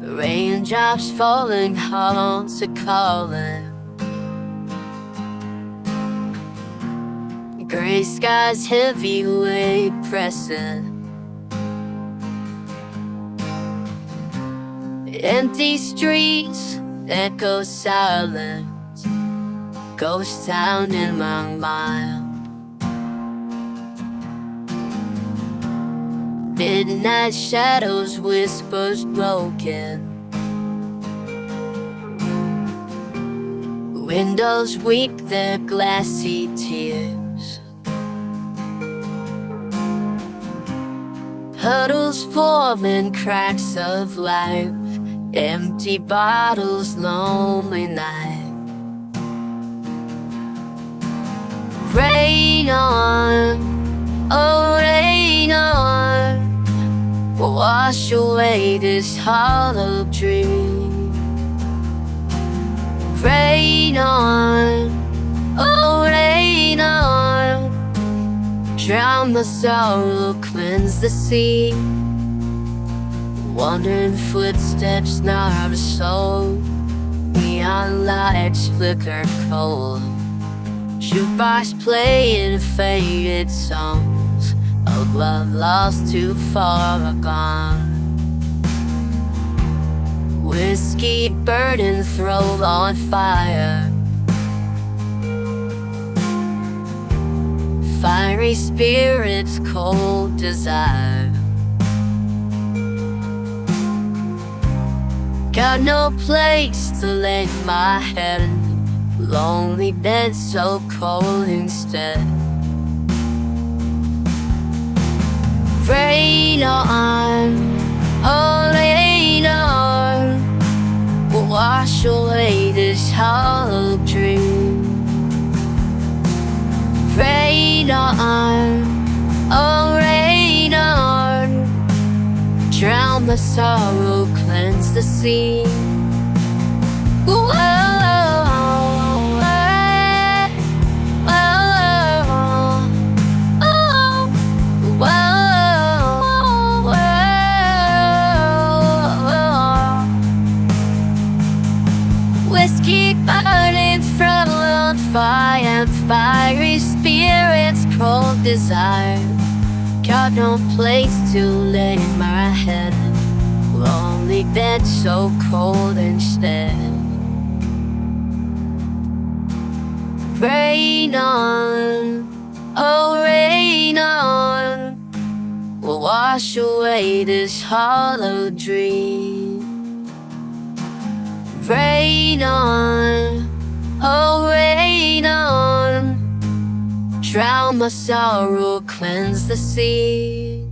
Raindrops falling haunts a calling. Gray skies heavy weight pressing. Empty streets echo silent. Ghost town in my mind. Midnight shadows, whispers broken. Windows weep their glassy tears. Puddles form in cracks of life. Empty bottles, lonely night. Rain on, oh rain on. Wash away this hollow dream. Rain on, oh rain on. Drown the sorrow, cleanse the sea. Wandering footsteps, not a soul. Neon lights flicker cold. Jukebox playing faded songs of love lost too far gone. Whiskey burning throat on fire. Fiery spirits, cold desire. Got no place to lay my head. Lonely bed so cold instead. Rain on, oh rain on. Will wash away this hollow dream. Rain on, oh rain on. Drown the sorrow, cleanse the sea. Whoa. Whiskey burning from on fire. Fiery spirits, cold desire. Got no place to lay my head. Lonely bed so cold instead. Rain on, oh rain on. Will wash away this hollow dream. Rain on, oh rain on. Drown my sorrow, cleanse the sea.